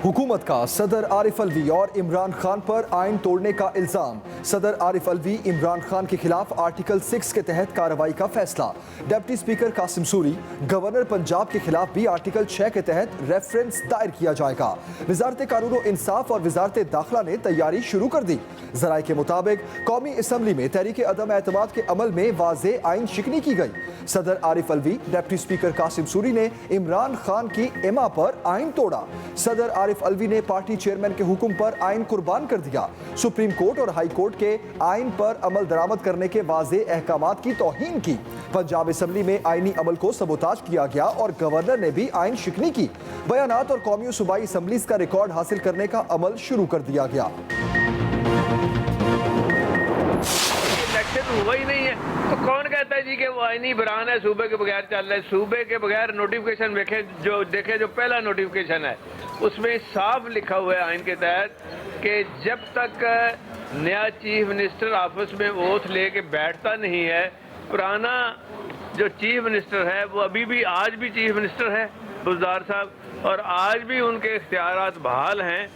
हुकूमत का सदर आरिफ अलवी और इमरान खान पर आइन तोड़ने का इल्जाम। सदर आरिफ अलवी इमरान खान के खिलाफ आर्टिकल 6 के तहत कार्रवाई का फैसला। Deputy speaker Qasim Suri, governor Punjab के खिलाफ भी आर्टिकल 6 के तहत रेफरेंस दायर किया जाएगा। वजारत कानून और इंसाफ और वजारत दाखिला ने तैयारी शुरू कर दी। जराये के मुताबिक कौमी असम्बली में तहरीक अदम एतमाद के अमल में वाज़े आइन शिकनी की गई। सदर आरिफ अलवी, डिप्टी स्पीकर कासिम सूरी ने इमरान खान की इमा पर आइन तोड़ा। सदर आरिफ अलवी ने पार्टी चेयरमैन के हुक्म पर आइन कुर्बान कर दिया। सुप्रीम कोर्ट और हाई कोर्ट के आइन पर अमल दरामद करने के वाज़े अहकामात की तौहीन की। पंजाब असम्बली में आइनी अमल को सबोताज किया गया और गवर्नर ने भी आइन शिकनी की। बयानात और कौमी सूबाई असम्बलीज का रिकॉर्ड हासिल करने का अमल शुरू कर दिया गया। हुआ ही नहीं है तो कौन कहता है जी कि वो आईनी बरान है, सूबे के बगैर चल रहा है। सूबे के बगैर नोटिफिकेशन देखे जो पहला नोटिफिकेशन है उसमें साफ लिखा हुआ है आइन के तहत कि जब तक नया चीफ मिनिस्टर ऑफिस में ओथ लेके बैठता नहीं है, पुराना जो चीफ मिनिस्टर है वो अभी भी आज भी चीफ मिनिस्टर है बुज़दार साहब, और आज भी उनके इख्तियारात बहाल हैं।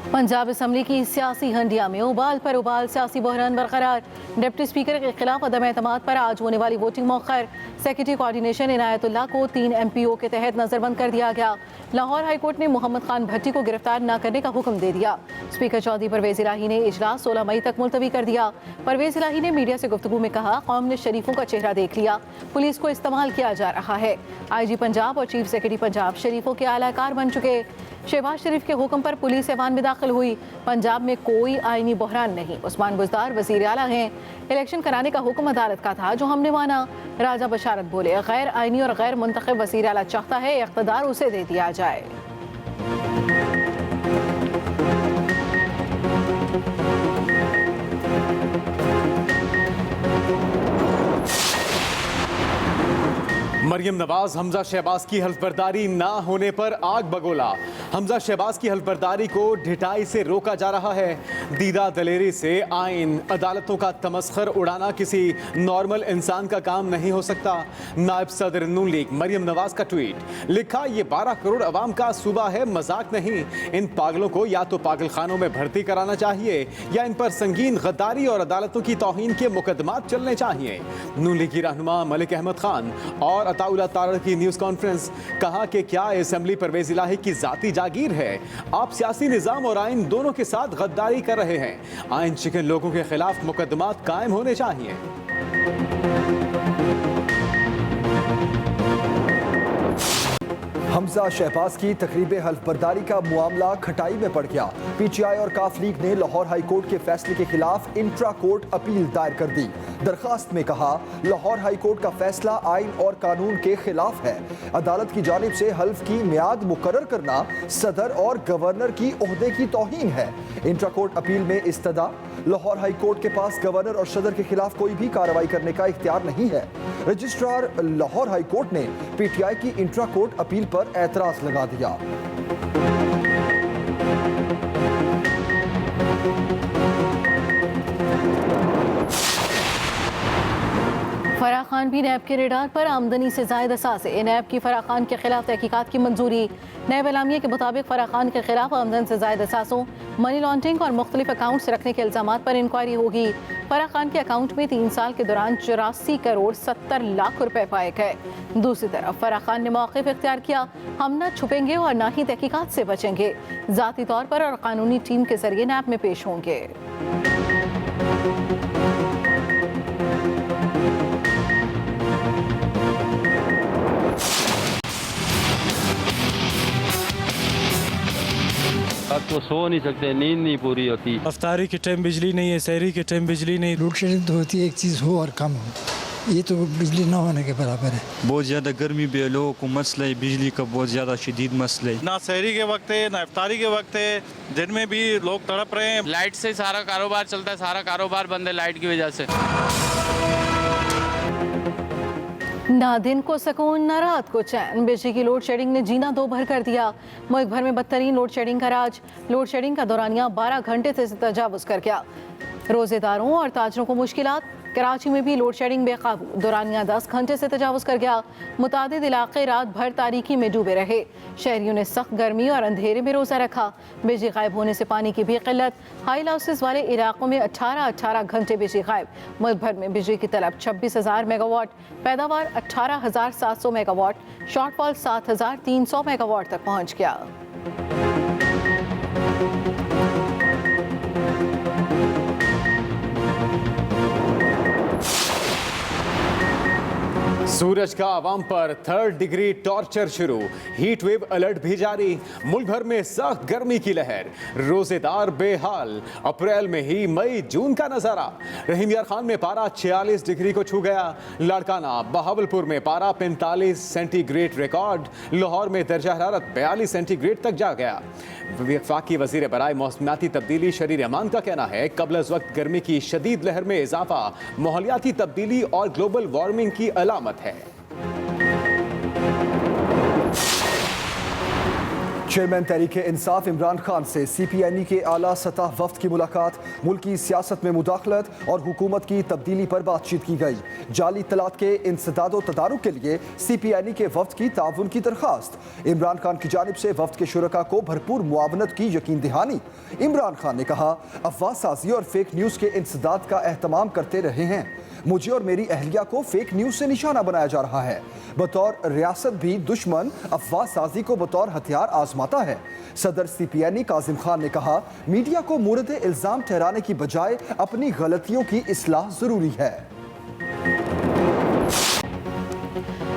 पंजाब असम्बली की सियासी हंडिया में उबाल पर उबाल, सियासी बहरान बरकरार। डिप्टी स्पीकर के खिलाफ अदम एतमाद पर आज होने वाली वोटिंग मौखर। सेक्रेटरी कोऑर्डिनेशन इनायतुल्लाह को 3 MPO के तहत नजरबंद कर दिया गया। लाहौर हाई कोर्ट ने मोहम्मद खान भट्टी को गिरफ्तार न करने का हुक्म दे दिया। स्पीकर चौधरी परवेज इलाही ने इजलास 16 मई तक मुलतवी कर दिया। परवेज इलाही ने मीडिया से गुफ्तगू में कहा, कौम ने शरीफों का चेहरा देख लिया, पुलिस को इस्तेमाल किया जा रहा है। IG पंजाब और चीफ सेक्रेटरी पंजाब शरीफों के आलाकार बन चुके। शहबाज शरीफ के हुक्म पर पुलिस ऐवान में दाखिल हुई। पंजाब में कोई आईनी बहरान नहीं। उस्मान बुज़दार वज़ीर आला हैं। इलेक्शन कराने का हुक्म अदालत का था जो हमने माना। राजा बशारत बोले, गैर आईनी और गैर मुंतखब वज़ीर आला चाहता है इख्तिदार उसे दे दिया जाए। मरियम नवाज हमजा शहबाज की हल्फबर्दारी ना होने पर आग बगोला। हमजा शहबाज की हल्फबर्दारी को ढिठाई से रोका जा रहा है। दीदा दलेरी से आइन अदालतों का तमस्खर उड़ाना किसी नॉर्मल इंसान का काम नहीं हो सकता। नायब सदर नून लीग मरियम नवाज का ट्वीट लिखा, ये 12 करोड़ अवाम का सूबा है, मजाक नहीं। इन पागलों को या तो पागल खानों में भर्ती कराना चाहिए या इन पर संगीन गद्दारी और अदालतों की तौहीन के मुकदमात चलने चाहिए। नून लीग की रहनुमा मलिक अहमद खान और अताउल्लाह तारड़ की न्यूज़ कॉन्फ्रेंस, कहा कि क्या असेंबली परवेज इलाही की जाती जागीर है? आप सियासी निज़ाम और आइन दोनों के साथ गद्दारी कर रहे हैं। आइन शिकन लोगों के खिलाफ मुकदमात कायम होने चाहिए। हमजा शहबाज की तकरीब हल्फबर्दारी का मामला खटाई में पड़ गया। PTI और काफ लीग ने लाहौर हाई कोर्ट के फैसले के खिलाफ इंट्रा कोर्ट अपील दायर कर दी। दरखास्त में कहा, लाहौर हाई कोर्ट का फैसला आइन और कानून के खिलाफ है। अदालत की जानिब से हल्फ की मियाद मुकर्रर करना सदर और गवर्नर की ओहदे की तौहीन है। इंट्रा कोर्ट अपील में इस्तदा, लाहौर हाई कोर्ट के पास गवर्नर और सदर के खिलाफ कोई भी कार्रवाई करने का इख्तियार नहीं है। रजिस्ट्रार लाहौर हाई कोर्ट ने PTI की इंट्रा कोर्ट अपील पर एतराज लगा दिया। फराह खान भी नैब के रेडार पर, आमदनी से जायद असासे। नैब की फराह खान के खिलाफ तहकीकात की मंजूरी। नैब एलामिया के मुताबिक फराह खान के खिलाफ आमदन से जायद असासों, मनी लॉन्ड्रिंग और मुख्तलिफ अकाउंट्स रखने के इल्जामात पर इंक्वायरी होगी। फराह खान के अकाउंट में 3 साल के दौरान 84 करोड़ 70 लाख रुपए पाए गए। दूसरी तरफ फराह खान ने मौक़िफ़ इख्तियार किया, हम न छुपेंगे और न ही तहकीकात से बचेंगे, ज़ाती तौर पर और कानूनी टीम के जरिए नैब में पेश होंगे। रात को सो नहीं सकते, नींद नहीं पूरी होती। अफ्तारी के टाइम बिजली नहीं है, सहरी के टाइम बिजली नहीं। लोड शेडिंग तो होती है, एक चीज़ हो और कम हो, ये तो बिजली ना होने के बराबर है। बहुत ज़्यादा गर्मी भी है, लोगों को मसला है बिजली का, बहुत ज़्यादा शदीद मसला है। ना सहरी के वक्त है ना इफ्तारी के वक्त है, दिन में भी लोग तड़प रहे हैं। लाइट से सारा कारोबार चलता है, सारा कारोबार बंद है लाइट की वजह से। ना दिन को सुकून ना रात को चैन, बिजली की लोड शेडिंग ने जीना दो भर कर दिया। मुल्क भर में बदतरीन लोड शेडिंग का राज। लोड शेडिंग का दौरानिया 12 घंटे से तजावुज़ कर गया। रोजेदारों और ताजरों को मुश्किलात। कराची में भी लोड शेडिंग बेकाबू, दौरानिया 10 घंटे से तजावुज कर गया। मुतादिद इलाके रात भर तारीकी में डूबे रहे। शहरियों ने सख्त गर्मी और अंधेरे में रोजा रखा। बिजली गायब होने से पानी की भी किल्लत। हाई लॉसेस वाले इलाकों में 18 घंटे बिजली गायब। मुल्क भर में बिजली की तलब 26,000 मेगावाट, पैदावार 18,700 मेगावाट, शॉर्टफॉल 7,300 मेगावाट तक पहुँच गया। सूरज का आवाम पर 3rd डिग्री टॉर्चर शुरू, हीट वेव अलर्ट भी जारी। मुल्क भर में सख्त गर्मी की लहर, रोजेदार बेहाल। अप्रैल में ही मई जून का नजारा। रहीम यार खान में पारा 46 डिग्री को छू गया। लाड़काना बहावलपुर में पारा 45 सेंटीग्रेड रिकॉर्ड। लाहौर में दर्जा हरारत 42 सेंटीग्रेड तक जा गया। वफाकी वजीर बराए मौसमियाती तब्दीली शरीर अमान का कहना है कबल अज वक्त गर्मी की शदीद लहर में इजाफा माहौलियाती तब्दीली और ग्लोबल वार्मिंग की अलामत है। चेयरमैन तहरीके इंसाफ इमरान खान से CPNE के आला सतह वफ्द की मुलाकात। मुल्की सियासत में मुदाखलत और हुकूमत की तब्दीली पर बातचीत की गई। जाली इत्तलात के इंसदाद व तदारुक के लिए CPNE के वफ्द की ताउन की दरख्वास्त। इमरान खान की जानिब से वफ्द के शुरका को भरपूर मुआवनत की यकीन दहानी। इमरान खान ने कहा, अफवाह साजी और फेक न्यूज़ के इंसदाद का एहतमाम करते रहे हैं। मुझे और मेरी अहलिया को फेक न्यूज़ से निशाना बनाया जा रहा है। बतौर रियासत भी दुश्मन अफवाह साजी को बतौर हथियार आजमाता है। सदर CPNE काजिम खान ने कहा, मीडिया को मूरद इल्ज़ाम ठहराने की बजाय अपनी गलतियों की इस्लाह ज़रूरी है।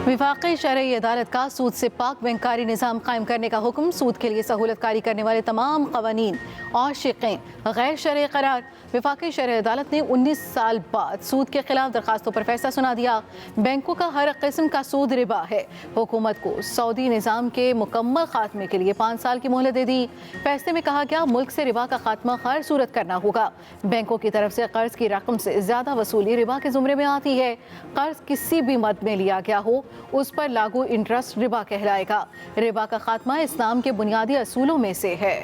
वफाकी शरई अदालत का सूद से पाक बैंकारी निज़ाम कायम करने का हुक्म। सूद के लिए सहूलतकारी करने वाले तमाम कवानीन और शिक़ें गैर शरई करार। वफाकी शरई अदालत ने 19 साल बाद सूद के खिलाफ दरखास्तों पर फैसला सुना दिया। बैंकों का हर किस्म का सूद रिबा है। हुकूमत को सऊदी निज़ाम के मुकम्मल खात्मे के लिए 5 साल की मोहलत दे दी। फैसले में कहा गया, मुल्क से रिबा का खात्मा हर सूरत करना होगा। बैंकों की तरफ से कर्ज की रकम से ज़्यादा वसूली रिबा के ज़ुमरे में आती है। कर्ज किसी भी मद में लिया गया हो, उस पर लागू इंटरेस्ट रिबा कहलाएगा। रिबा का खात्मा इस्लाम के बुनियादी असूलों में से है।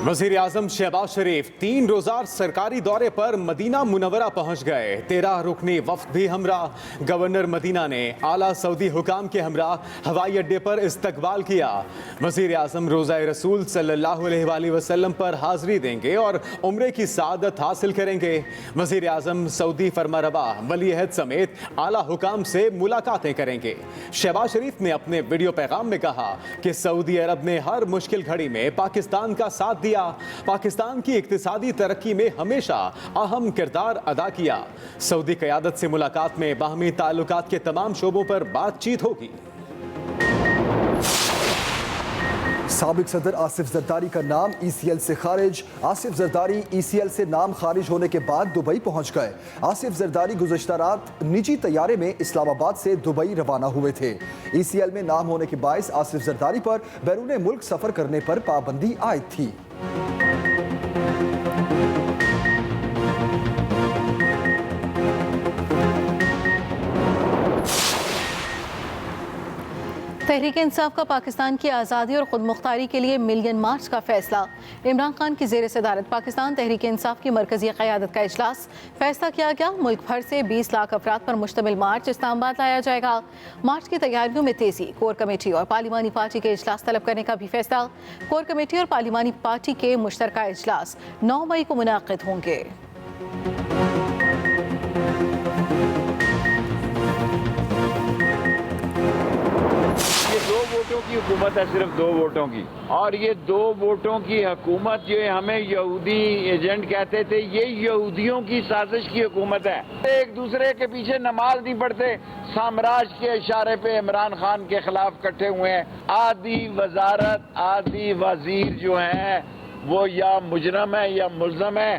वज़ीर आज़म शहबाज शरीफ 3 रोज़ा सरकारी दौरे पर मदीना मुनव्वरा पहुंच गए। 13 रुकनी वफ्द भी हमरा। गवर्नर मदीना ने आला सऊदी हुकाम के हमरा हवाई अड्डे पर इस्तकबाल किया। वज़ीर आज़म रोज़ा रसूल सल्लल्लाहु अलैहि वसल्लम पर हाज़री देंगे और उम्रे की सादत हासिल करेंगे। वज़ीर आज़म सऊदी फरमारवा वली अहद समेत आला हुकाम से मुलाकातें करेंगे। शहबाज शरीफ ने अपने वीडियो पैगाम में कहा कि सऊदी अरब ने हर मुश्किल घड़ी में पाकिस्तान का साथ दिया। पाकिस्तान की इक्तिसादी तरक्की में हमेशा अहम किरदार अदा किया। सऊदी क़यादत से मुलाकात में बाहमी ताल्लुकात के तमाम शोबों पर बातचीत होगी। साबिक सदर आसिफ जरदारी का नाम ECL से खारिज। आसिफ जरदारी ECL से नाम खारिज होने के बाद दुबई पहुंच गए। आसिफ जरदारी गुज़श्ता रात निजी तैयारे में इस्लामाबाद से दुबई रवाना हुए थे। ECL में नाम होने के बायस आसिफ जरदारी पर बैरून मुल्क सफ़र करने पर पाबंदी आयद थी। तहरीक इंसाफ का पाकिस्तान की आज़ादी और खुद मुख्तारी के लिए मिलियन मार्च का फैसला। इमरान खान की ज़ेर सदारत पाकिस्तान तहरीक इंसाफ की मरकज़ी क़यादत का इजलास। फैसला किया गया, मुल्क भर से 20 लाख अफराद पर मुश्तमिल मार्च इस्लामाबाद लाया जाएगा। मार्च की तैयारियों में तेज़ी। कोर कमेटी और पार्लिमानी पार्टी के इजलास तलब करने का भी फैसला। कोर कमेटी और पार्लिमानी पार्टी के मुश्तरका इजलास 9 मई को मुनाक़िद होंगे। दो वोटों की हुकूमत है, सिर्फ 2 वोटों की, और ये 2 वोटों की हुकूमत जो हमें यहूदी एजेंट कहते थे, ये यहूदियों की साजिश की हुकूमत है। एक दूसरे के पीछे नमाज नहीं पढ़ते, साम्राज्य के इशारे पे इमरान खान के खिलाफ इकट्ठे हुए हैं। आधी वजारत, आधी वजीर जो है वो या मुजरम है या मुल्ज़म है।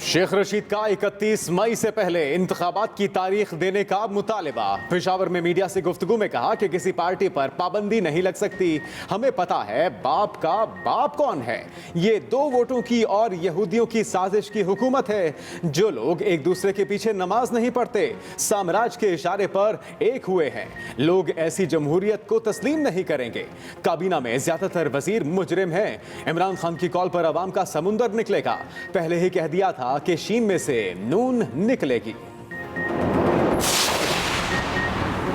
शेख रशीद का 31 मई से पहले इंतखाबात की तारीख देने का मुतालिबा। पेशावर में मीडिया से गुफ्तगू में कहा कि किसी पार्टी पर पाबंदी नहीं लग सकती। हमें पता है बाप का बाप कौन है। ये 2 वोटों की और यहूदियों की साजिश की हुकूमत है। जो लोग एक दूसरे के पीछे नमाज नहीं पढ़ते, साम्राज्य के इशारे पर एक हुए हैं, लोग ऐसी जमहूरियत को तस्लीम नहीं करेंगे। काबीना में ज्यादातर वजीर मुजरिम हैं। इमरान खान की कॉल पर अवाम का समुंदर निकलेगा। पहले ही कह दिया था कि शीन में से नून निकलेगी।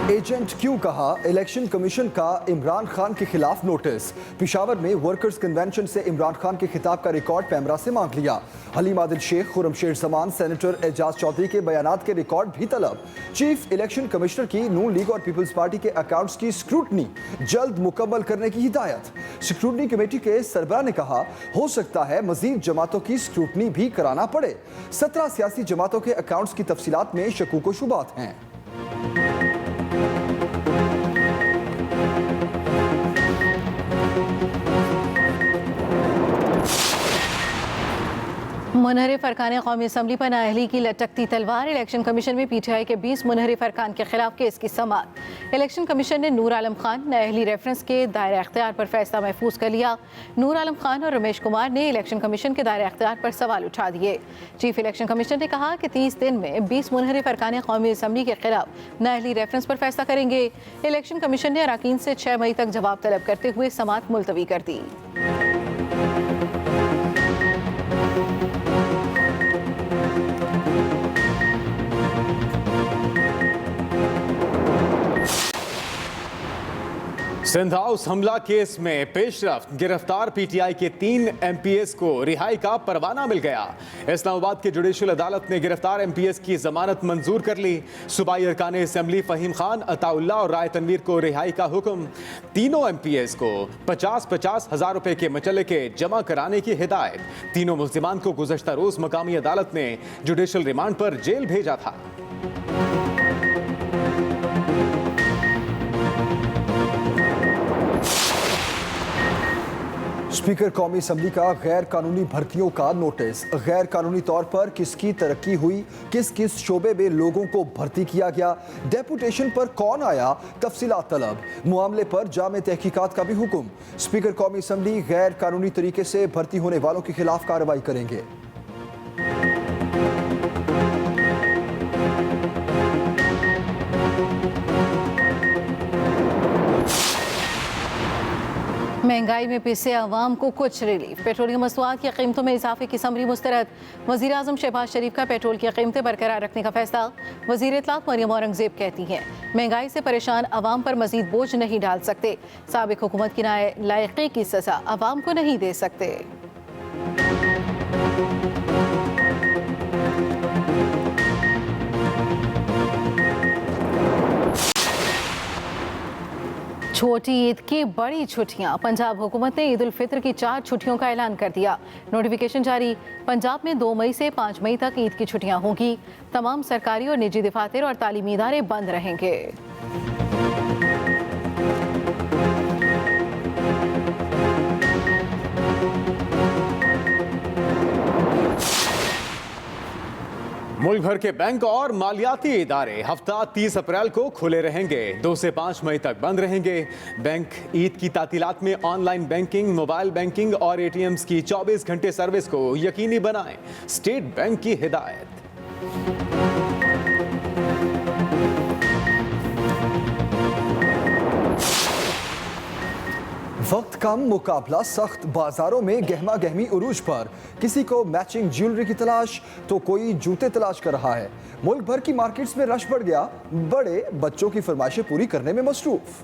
एजेंट क्यों कहा, इलेक्शन कमीशन का इमरान खान के खिलाफ नोटिस। पिशावर में वर्कर्स कन्वेंशन से इमरान खान के खिताब का रिकॉर्ड पैमरा से मांग लिया। हलीम आदिल शेख, खुर्रमशेर जमान, सेनेटर एजाज चौधरी के बयानात के रिकॉर्ड भी तलब। चीफ इलेक्शन कमिश्नर की नून लीग और पीपल्स पार्टी के अकाउंट्स की स्क्रूटनी जल्द मुकम्मल करने की हिदायत। स्क्रूटनी कमेटी के सरबराह ने कहा, हो सकता है मजीद जमातों की स्क्रूटनी भी कराना पड़े। 17 सियासी जमातों के अकाउंट्स की तफसीलात में शकूक व शुबात हैं। मुनहरिफ अरकान कौमी असम्बली पर नाअहली की लटकती तलवार। इलेक्शन कमीशन में PTI के 20 मुनहरिफ अरकान के खिलाफ केस की समाअत। इलेक्शन कमीशन ने नूर आलम खान नाअहली रेफरेंस के दायरा इख्तियार पर फैसला महफूज कर लिया। नूर आलम खान और रमेश कुमार ने इलेक्शन कमीशन के दायरा इख्तियार पर सवाल उठा दिए। चीफ इलेक्शन कमीशन ने कहा कि 30 दिन में 20 मुनहरिफ अरकान कौमी असम्बली के खिलाफ नाअहली रेफरेंस पर फैसला करेंगे। इलेक्शन कमीशन ने अरकान से 6 मई तक जवाब तलब करते हुए समाअत मुलतवी कर दी। सिंध हाउस हमला केस में पेशरफ्त, गिरफ्तार PTI के 3 MPs को रिहाई का परवाना मिल गया। इस्लामाबाद की जुडिशल अदालत ने गिरफ्तार MPs की जमानत मंजूर कर ली। सूबाई अरकान असम्बली फहीम खान, अताउल्ला और राय तनवीर को रिहाई का हुक्म। तीनों MPs को 50-50 हज़ार रुपए के मुचल्लके जमा कराने की हिदायत। तीनों मुल्जिमान को गुज़श्ता रोज मकामी अदालत ने जुडिशल रिमांड पर जेल भेजा था। स्पीकर कौमी असम्बली का गैर कानूनी भर्तियों का नोटिस। गैर कानूनी तौर पर किसकी तरक्की हुई, किस किस शोबे में लोगों को भर्ती किया गया, डेपुटेशन पर कौन आया, तफसीलात तलब। मामले पर जामे तहकीकात का भी हुक्म। स्पीकर कौमी असम्बली गैर कानूनी तरीके से भर्ती होने वालों के खिलाफ कार्रवाई करेंगे। महंगाई में पिसे आवाम को कुछ रिलीफ। पेट्रोलियम मसनूआत की कीमतों में इजाफे की समरी मुस्तरद। वज़ीर आज़म शहबाज शरीफ का पेट्रोल की कीमतें बरकरार रखने का फैसला। वज़ीर इत्तलात मरियम औरंगज़ेब कहती हैं, महंगाई से परेशान आवाम पर मजीद बोझ नहीं डाल सकते। साबिक हुकूमत की नालायकी की सज़ा आवाम को नहीं दे सकते। छोटी ईद की बड़ी छुट्टियां। पंजाब हुकूमत ने ईद उल फित्र की 4 छुट्टियों का ऐलान कर दिया। नोटिफिकेशन जारी। पंजाब में 2 मई से 5 मई तक ईद की छुट्टियां होंगी। तमाम सरकारी और निजी दफातर और तालीमी इदारे बंद रहेंगे। मुल्क भर के बैंक और मालियाती इदारे हफ्ता 30 अप्रैल को खुले रहेंगे। 2 से 5 मई तक बंद रहेंगे। बैंक ईद की तातीलात में ऑनलाइन बैंकिंग, मोबाइल बैंकिंग और ATMs की 24 घंटे सर्विस को यकीनी बनाएं। स्टेट बैंक की हिदायत। वक्त कम, मुकाबला सख्त। बाजारों में गहमा गहमी उरूज पर। किसी को मैचिंग ज्वेलरी की तलाश तो कोई जूते तलाश कर रहा है। मुल्क भर की मार्केट्स में रश बढ़ गया। बड़े बच्चों की फरमाइशें पूरी करने में मसरूफ।